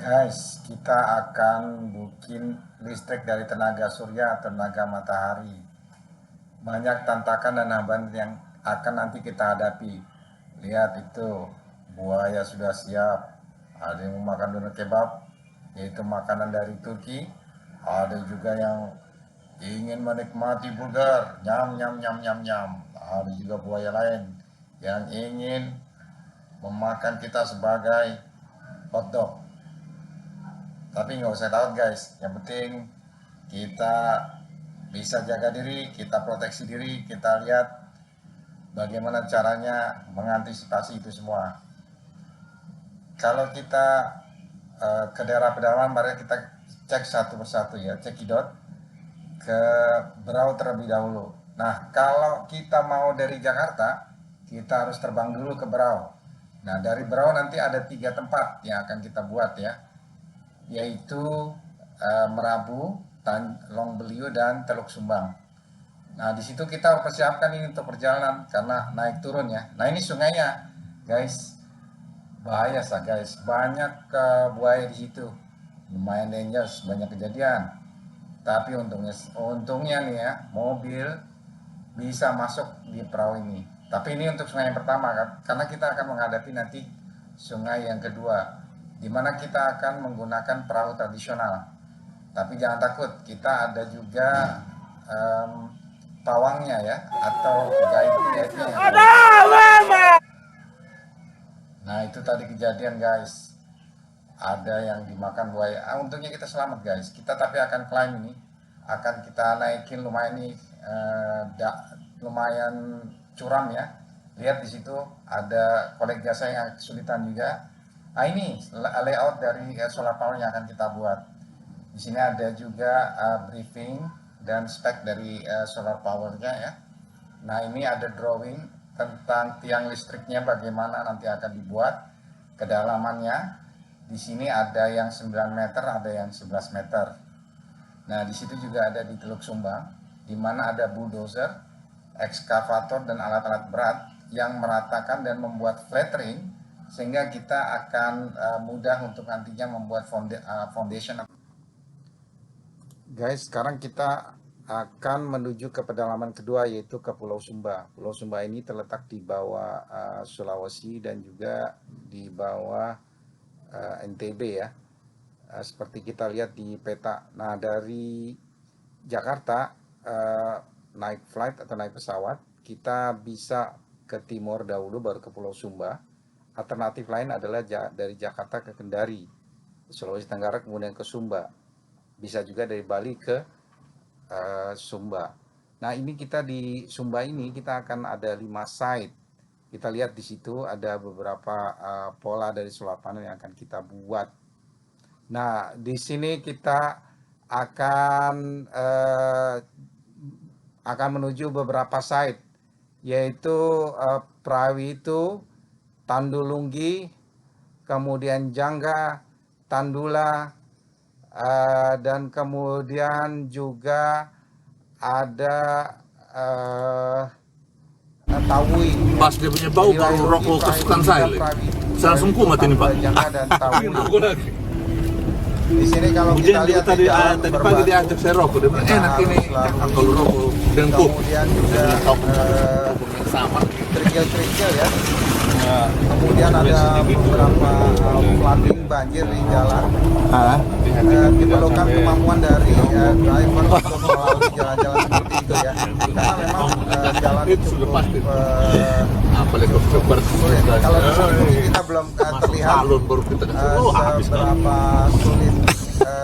Guys, kita akan bikin listrik dari tenaga surya, tenaga matahari. Banyak tantangan dan hambatan yang akan nanti kita hadapi. Lihat itu, buaya sudah siap. Ada yang makan doner kebab, yaitu makanan dari Turki. Ada juga yang ingin menikmati burger, nyam nyam nyam nyam nyam. Ada juga buaya lain yang ingin memakan kita sebagai hotdog. Tapi nggak usah takut guys, yang penting kita bisa jaga diri, kita proteksi diri, kita lihat bagaimana caranya mengantisipasi itu semua. Kalau kita ke daerah pedalaman, mari kita cek satu persatu ya, cekidot ke Berau terlebih dahulu. Nah, kalau kita mau dari Jakarta, kita harus terbang dulu ke Berau. Nah, dari Berau nanti ada 3 tempat yang akan kita buat ya, yaitu Merabu, Long Beliu, dan Teluk Sumbang. Nah, di situ kita persiapkan ini untuk perjalanan karena naik turun ya. Nah, ini sungainya, guys. Bahaya sah guys, banyak buaya di situ. Lumayan dangerous, banyak kejadian. Tapi untungnya nih ya, mobil bisa masuk di perahu ini. Tapi ini untuk sungai yang pertama kan, karena kita akan menghadapi nanti sungai yang kedua, di mana kita akan menggunakan perahu tradisional. Tapi jangan takut, kita ada juga pawangnya ya, atau guide-nya. Nah, itu tadi kejadian guys, ada yang dimakan buaya. Untungnya kita selamat guys. Kita tapi akan climb ini, akan kita naikin lumayan nih, lumayan curam ya. Lihat di situ ada kolega saya yang kesulitan juga. Nah, ini layout dari solar power yang akan kita buat. Di sini ada juga briefing dan spek dari solar powernya ya. Nah, ini ada drawing tentang tiang listriknya bagaimana nanti akan dibuat, kedalamannya. Di sini ada yang 9 meter, ada yang 11 meter. Nah, di situ juga ada di Teluk Sumbang, di mana ada bulldozer, ekskavator, dan alat-alat berat yang meratakan dan membuat flattering, sehingga kita akan mudah untuk nantinya membuat foundation. Guys, sekarang kita akan menuju ke pedalaman kedua, yaitu ke Pulau Sumba. Pulau Sumba ini terletak di bawah Sulawesi dan juga di bawah NTB ya. Seperti kita lihat di peta. Nah, dari Jakarta naik flight atau naik pesawat, kita bisa ke timur dahulu baru ke Pulau Sumba. Alternatif lain adalah dari Jakarta ke Kendari, Sulawesi Tenggara, kemudian ke Sumba. Bisa juga dari Bali ke Sumba. Nah, ini kita di Sumba ini kita akan ada 5 site. Kita lihat di situ ada beberapa pola dari solar panel yang akan kita buat. Nah, di sini kita akan menuju beberapa site, yaitu Prawitu, Tandulunggi, kemudian Jangga, Tandula, dan kemudian juga ada Tawi. Pas dia punya bau baru rokok kesukaan saya. Saya langsung kumat ini Pak. Jangga dan Tawi. Di sini kalau kita lihat tadi pagi dia ajak saya rokok, dia bilang enak ini kalau rokok dengan kok. Kemudian juga sama kerikil-kerikil ya. Kemudian ada beberapa flooding banjir di jalan. Diperlukan kemampuan dari driver untuk melalui jalan-jalan seperti itu ya. Karena memang jalan itu sudah pasti. Apalagi sulit. Kalau di sini kita belum terlihat seberapa sulit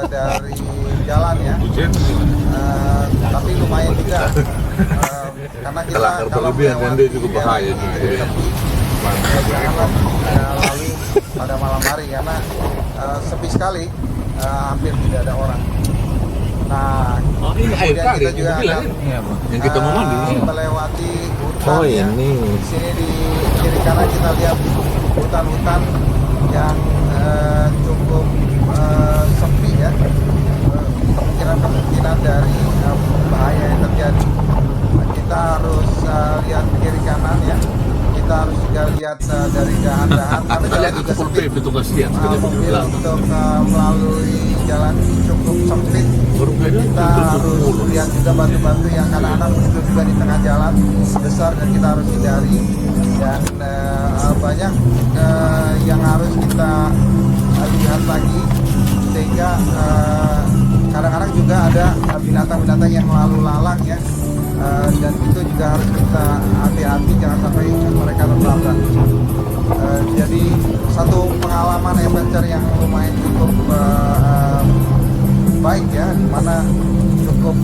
dari jalan ya. Tapi lumayan juga. Karena kita kalau melewati juga bahaya juga. Lalu pada malam hari karena sepi sekali, hampir tidak ada orang. Nah, ini air kali kita juga akan yang kita mau mandi melewati hutan. Oh ya. ini. Di sini di kiri kanan kita lihat hutan-hutan yang cukup sepi ya. Kemungkinan dari bahaya yang terjadi. Kita harus lihat kiri kanan ya. Kita harus juga lihat dari dahan-dahan karena jalan juga sepi sempit. petugasnya Mobil untuk melalui jalan ini cukup sempit. Kita harus lihat juga batu-batu yang anak-anak itu juga di tengah jalan besar dan kita harus hindari. Dan banyak yang harus kita lihat lagi, sehingga kadang-kadang juga ada binatang-binatang yang lalu lalang ya. Dan itu juga harus kita hati-hati, jangan sampai mereka tertabrak. Jadi satu pengalaman adventure yang lumayan cukup baik ya, dimana cukup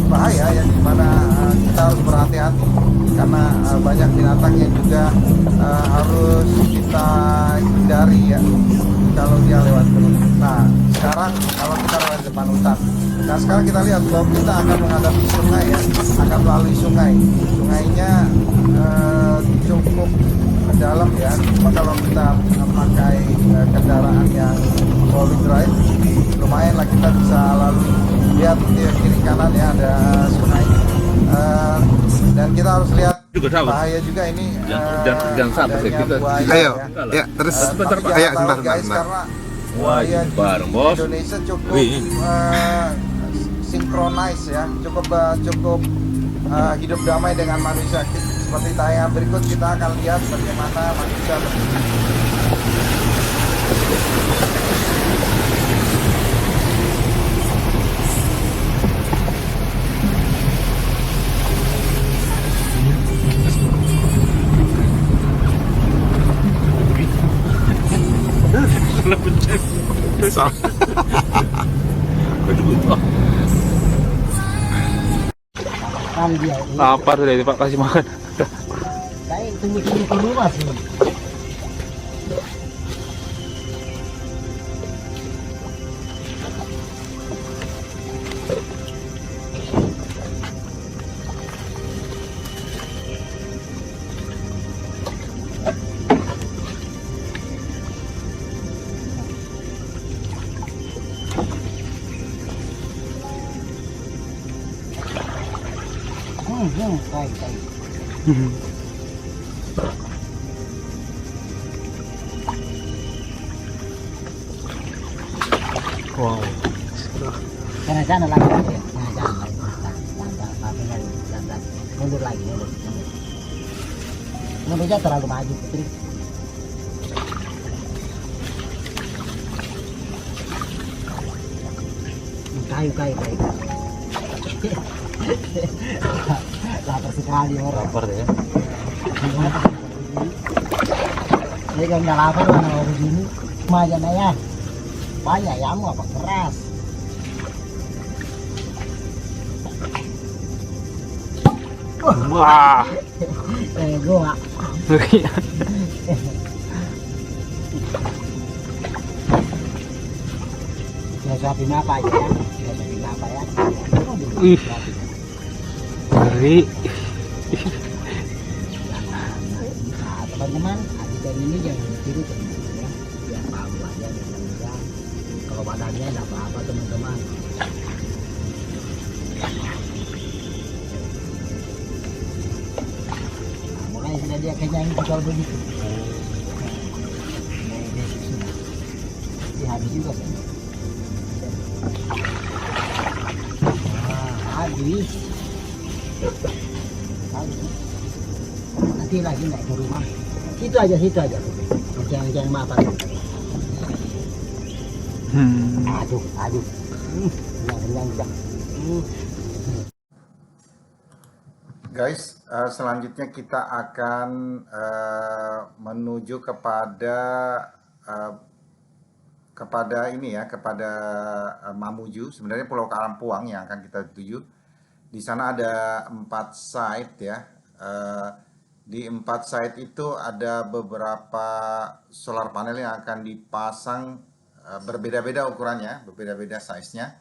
bahaya ya, dimana kita harus berhati-hati karena banyak binatang yang juga harus kita hindari ya kalau dia lewat terus. Nah sekarang kalau kita lewat depan hutan, nah sekarang kita lihat bahwa kita akan menghadapi sungai ya, akan melalui sungai. Sungainya cukup dalam ya, cuma kalau kita memakai kendaraan yang four-wheel drive lumayan lah kita bisa lalui. Lihat di kiri kanan ya ada sungai, dan kita harus lihat juga tahu. bahaya juga ini. Jangan sampai adanya kita. buaya, Ayo, ya. ya terus Sebentar, Pak. ayo Sebentar, sebentar, guys, sebentar. karena Wah, buaya di bareng, bos. Indonesia cukup Wih. sinkronis ya, cukup hidup damai dengan manusia. Seperti tayangan berikut kita akan lihat bagaimana manusia dia ini. Lapar sudah ini Pak, kasih makan. Saya tunggu-tunggu ke rumah sih. Baik. Wow. Sana lagi ya. Jangan lagi. Mundur lagi. Mundurnya terlalu maju, Putri. Kayu. Lapar sekali orang. Lapar ya. Jadi kalau nggak lapar mana mau begini? Majan ya. Banyak ayam apa keras. Wah. Gua. Ya suapin apa aja ya? Ya suapin apa ya? Ih. Ngeri. Nah, teman-teman, adik ini jangan ditiru teman-teman ya. Biar tahu aja ya. Kalau badannya ada apa-apa teman-teman. Nah, mulai sudah dia kenyang kalau begitu. Mulai besok sudah. Dia habis juga kan. Habis. Nanti lagi naik ke rumah. Situ aja. Jangan maafkan. Aduh. Hilang juga. Guys, selanjutnya kita akan menuju kepada Mamuju. Sebenarnya Pulau Karampuang yang akan kita tuju. Di sana ada 4 site ya. Di 4 site itu ada beberapa solar panel yang akan dipasang, berbeda-beda ukurannya, berbeda-beda size-nya.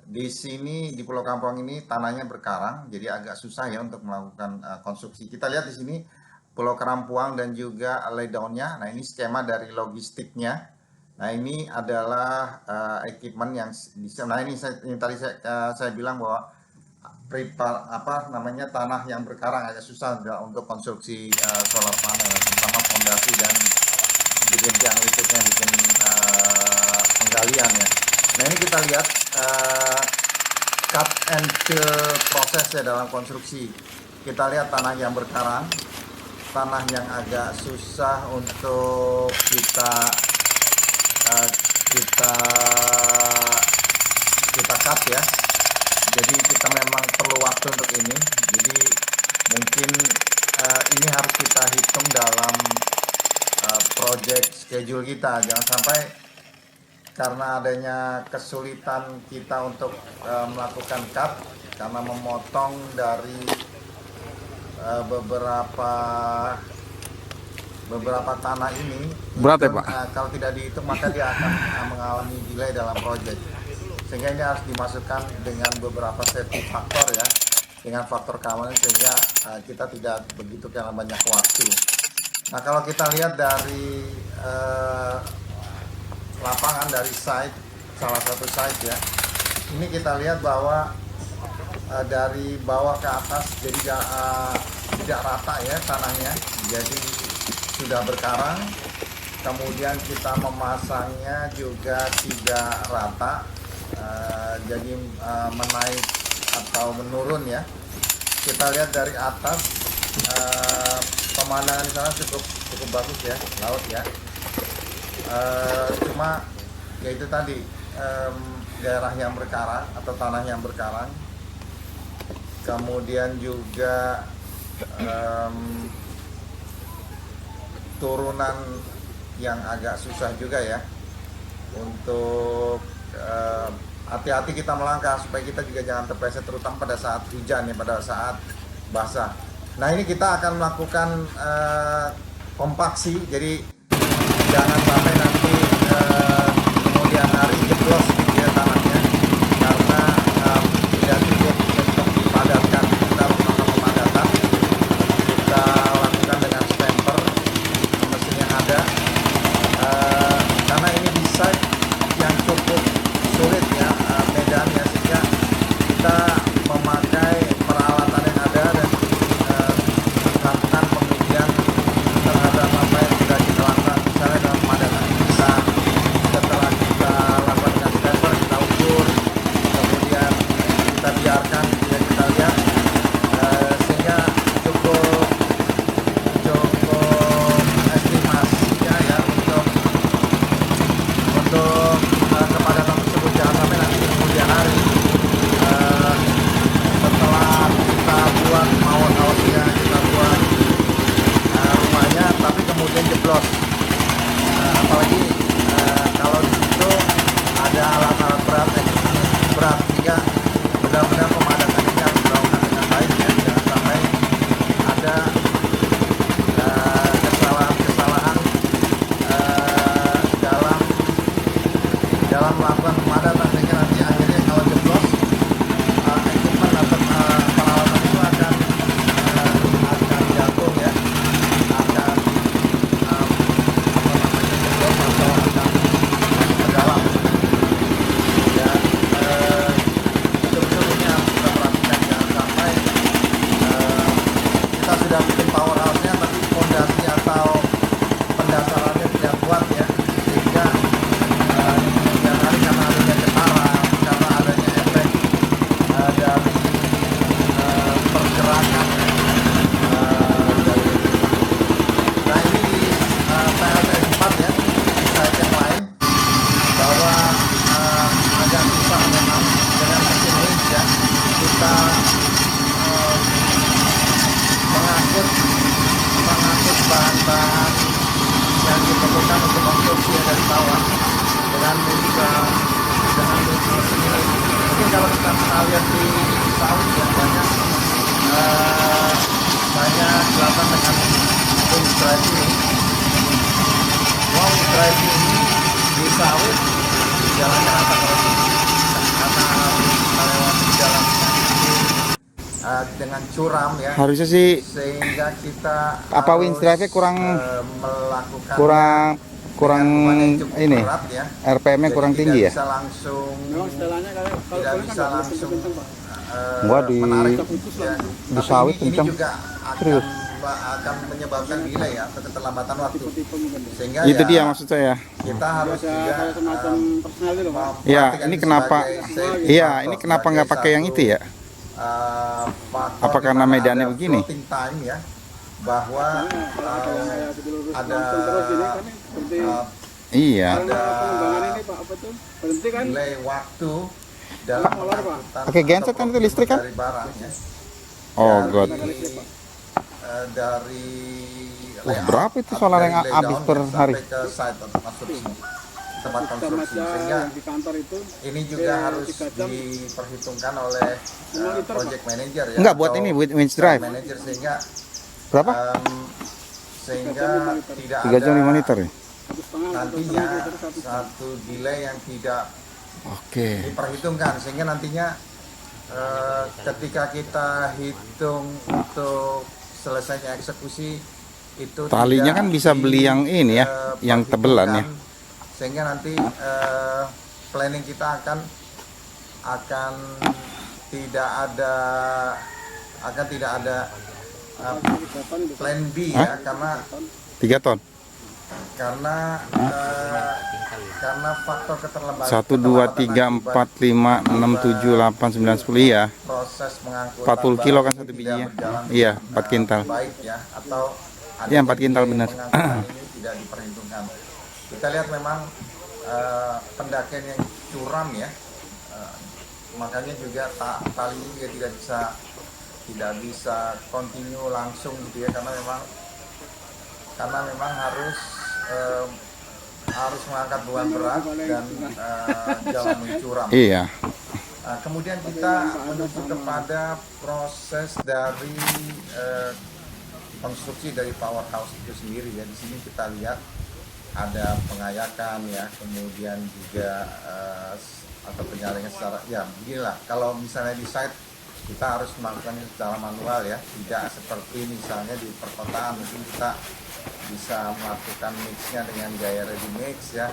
Di sini di Pulau Karampuang ini tanahnya berkarang, jadi agak susah ya untuk melakukan konstruksi. Kita lihat di sini Pulau Karampuang dan juga laydown-nya. Nah, ini skema dari logistiknya. Nah, ini adalah equipment yang bisa. Nah, ini tadi saya bilang bahwa tanah yang berkarang agak susah untuk konstruksi solar panel, terutama fondasi dan bikin tiang listriknya, bikin penggalian ya. Nah ini kita lihat cut and fill prosesnya dalam konstruksi. Kita lihat tanah yang berkarang, tanah yang agak susah untuk kita cut ya. Jadi kita memang perlu waktu untuk ini. Jadi mungkin ini harus kita hitung dalam project schedule kita. Jangan sampai karena adanya kesulitan kita untuk melakukan cut karena memotong dari beberapa tanah ini Berat ya, itu, Pak? kalau tidak dihitung maka dia akan mengalami delay dalam project, sehingga ini harus dimasukkan dengan beberapa safety faktor ya, dengan faktor keamanan sehingga kita tidak begitu karena banyak waktu. Nah kalau kita lihat dari lapangan, dari site, salah satu site ya, ini kita lihat bahwa dari bawah ke atas jadi tidak rata ya tanahnya, jadi sudah berkarang. Kemudian kita memasangnya juga tidak rata, jadi menaik atau menurun ya. Kita lihat dari atas, pemandangan di sana cukup bagus ya, laut ya. Cuma ya itu tadi, daerah yang berkarang atau tanah yang berkarang, kemudian juga turunan yang agak susah juga ya untuk hati-hati kita melangkah supaya kita juga jangan terpleset, terutama pada saat hujan ya, pada saat basah. Nah ini kita akan melakukan kompaksi, jadi jangan sampai nanti kemudian hari jeblos gitu ya tanahnya, karena tidak cukup untuk dipadatkan. Kita melakukan pemadatan, kita lakukan dengan stamper mesin yang ada, karena ini desain yang cukup sulit ya medannya, sehingga kita memakai peralatan yang ada dan melakukan pengujian terhadap apa yang sudah kita lakukan. Misalnya dalam pemadatan kita, setelah kita lakukan dengan stamper, kita ukur, kemudian kita biarkan ya, kita lihat, sehingga cukup estimasinya ya untuk kepadatan tersebut. Jangan sampai nanti di kemudian hari setelah kita buat maut-mautnya, kita buat rumahnya, tapi kemudian jeblos. Apalagi kalau di situ ada alat-alat berat yang berat, sehingga benar-benar pemadatannya harus dilakukan dengan baik ya. Jangan sampai ada kesalahan-kesalahan dalam melakukan pemadatan, sehingga nanti akhirnya kalau jeblos equipment atau peralatan itu akan jatuh ya, akan jeblos atau akan masuk ke dalam ya. Betul-betul ini harus kita perhatikan, jangan sampai kita sudah bikin powerhouse-nya tapi fondasi atau pendasarannya tidak kuat ya, sehingga kemudian hari karena adanya getaran, karena adanya efek dari pergerakan dari, nah ini di PLTS 4 ya, di site yang lain, bahwa agak susah memang dengan mesin winch ya, kita mengangkut bahan-bahan yang diperlukan untuk konstruksi yang dari bawah dengan mesin ini. Mungkin kalau kita pernah lihat di sawit ya, banyak dilakukan dengan winch drive ini. Winch drive ini di sawit jalannya rata kalau karena harus melewati jalan dengan curam ya. Harusnya sih Sehingga kita apa winch drive-nya kurang melakukan ini berat, ya. RPM-nya kurang tinggi ya. Tidak bisa langsung Gua di menarik, ya. di Tapi sawit ini kencang. juga Serius. akan akan menyebabkan delay ya, atau keterlambatan waktu. Sehingga Itu ya, dia maksud saya. kita harus juga Ya, ini kenapa? Iya, ini kenapa nggak pakai yang itu ya? Apa karena medannya begini? Floating time ya, bahwa ada Iya. delay waktu dalam pengangkutan Pakai genset kan itu listrik kan? dari barang ya. Oh god. Dari Berapa itu solar yang habis per hari? sampai ke site atau konstruksi, tempat konstruksi, sehingga ini juga harus diperhitungkan oleh project manager ya. Enggak, buat atau ini, buat winch drive. manager, sehingga Berapa? sehingga tidak 3 jam 5 ada liter ya? nantinya satu delay yang tidak Oke. diperhitungkan, sehingga nantinya ketika kita hitung untuk selesainya eksekusi itu Talinya tidak kan bisa beli yang ini ya, yang tebelan ya. sehingga nanti planning kita akan tidak ada plan B ya, karena 3 ton. karena faktor keterlambatan 1 2 3 4 5 6 7 8 9 10 ya. proses mengangkut 40 kilo kan satu bijinya. Iya, 4 kintal. baik ya, atau Iya, 4 kintal benar. pengangkutan ini tidak diperhitungkan. Kita lihat memang pendakian yang curam ya, makanya juga tali ini juga tidak bisa continue langsung gitu ya, karena memang harus mengangkat beban berat dan jalan yang curam. Iya. Kemudian kita menuju kepada proses dari konstruksi dari powerhouse itu sendiri ya. Di sini kita lihat ada pengayakan ya, kemudian juga atau penyaringan secara ya beginilah. Kalau misalnya di site kita harus melakukan secara manual ya, tidak seperti misalnya di perkotaan mungkin kita bisa melakukan mixnya dengan gaya ready mix ya,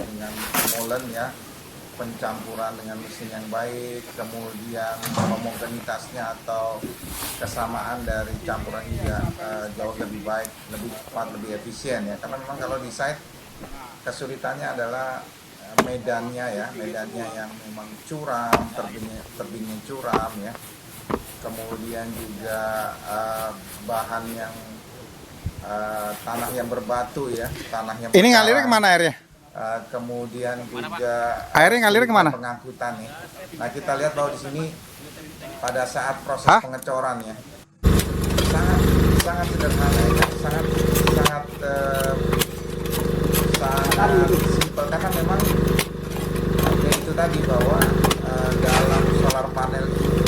dengan molen ya, pencampuran dengan mesin yang baik, kemudian homogenitasnya atau kesamaan dari campuran juga jauh lebih baik, lebih cepat, lebih efisien ya. Karena memang kalau di site kesulitannya adalah medannya yang memang curam, tebingnya curam ya. Kemudian juga bahan yang tanah yang berbatu ya, tanah yang Ini ngalirnya kemana airnya? Kemudian juga Airnya ngalir kemana? pengangkutan ya. Nah, kita lihat bahwa di sini pada saat proses pengecoran ya, sangat sederhana ya, sangat simpel, karena memang ya itu tadi bahwa dalam solar panel ini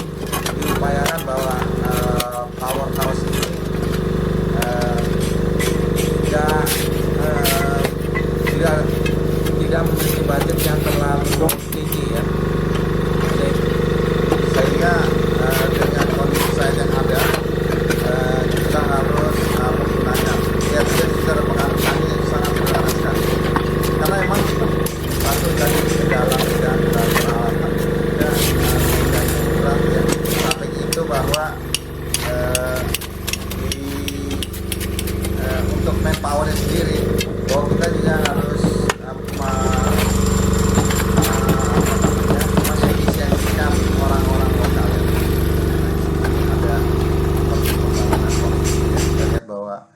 diupayakan bahwa powerhouse ini tidak memiliki budget yang terlalu tinggi ya. Sehingga dengan kondisi site yang ada, kita harus menggunakan secara pengangkutannya yang sangat sederhana sekali. Karena memang satu dari dalam dan peralatan juga berat ya. Sampai itu bahwa untuk manpower sendiri, bahwa kita juga harus mengefisiensikan orang-orang lokal ya. Ada pembangunan kita lihat bahwa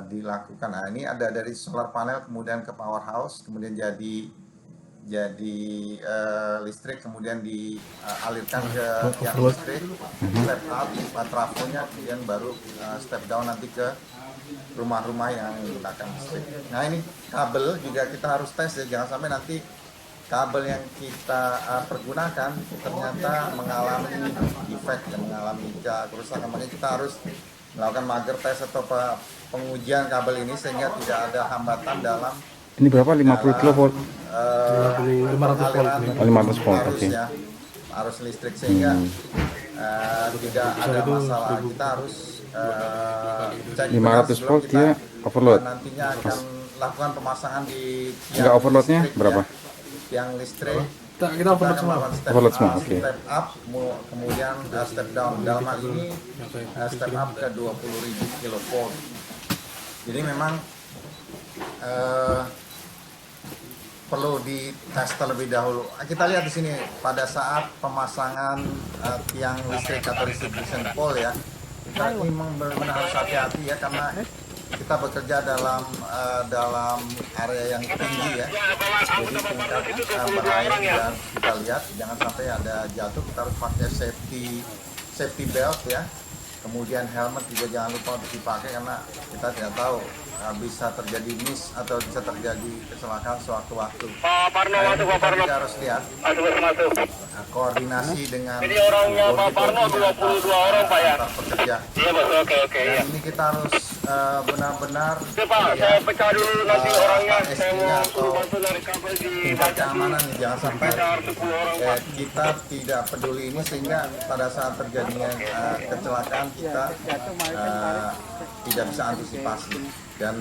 dilakukan. Nah, ini ada dari solar panel kemudian ke powerhouse, kemudian jadi listrik, kemudian dialirkan ke tiang listrik, step up, trafonya, kemudian baru step down nanti ke rumah-rumah yang menggunakan listrik. Nah, ini kabel juga kita harus tes ya, jangan sampai nanti kabel yang kita pergunakan ternyata mengalami defect ya, mengalami kerusakan. Makanya kita harus melakukan mager test atau pengujian kabel ini sehingga tidak ada hambatan dalam Ini berapa? 50 kV? 500 volt. 500 volt, arus oke. ya, arus listrik, sehingga tidak ada masalah. Kita harus cek 500 volt dia overload. nantinya akan lakukan pemasangan di Enggak overloadnya listrik, berapa? ya. Tiang listrik Kita overload semua. melakukan step Overload up, semua, oke. step up, kemudian step down. Dalam hal ini step up ke 20.000 kilovolt. Jadi memang perlu dites terlebih dahulu. Kita lihat di sini pada saat pemasangan tiang listrik atau distribution pole ya, kita ini memang benar-benar harus hati-hati ya, karena kita bekerja dalam area yang tinggi ya, jadi tingkat bahaya yang kita lihat, jangan sampai ada jatuh. Kita harus pakai safety belt ya, kemudian helmet juga jangan lupa untuk dipakai, karena kita tidak tahu bisa terjadi miss atau bisa terjadi kecelakaan sewaktu-waktu. Nah, ini kita juga harus lihat koordinasi dengan walkie-talkie antar pekerja. Dan ini kita harus benar-benar SG-nya atau tingkat keamanan nih, jangan sampai kita tidak peduli ini sehingga pada saat terjadinya kecelakaan kita tidak bisa antisipasi. Dan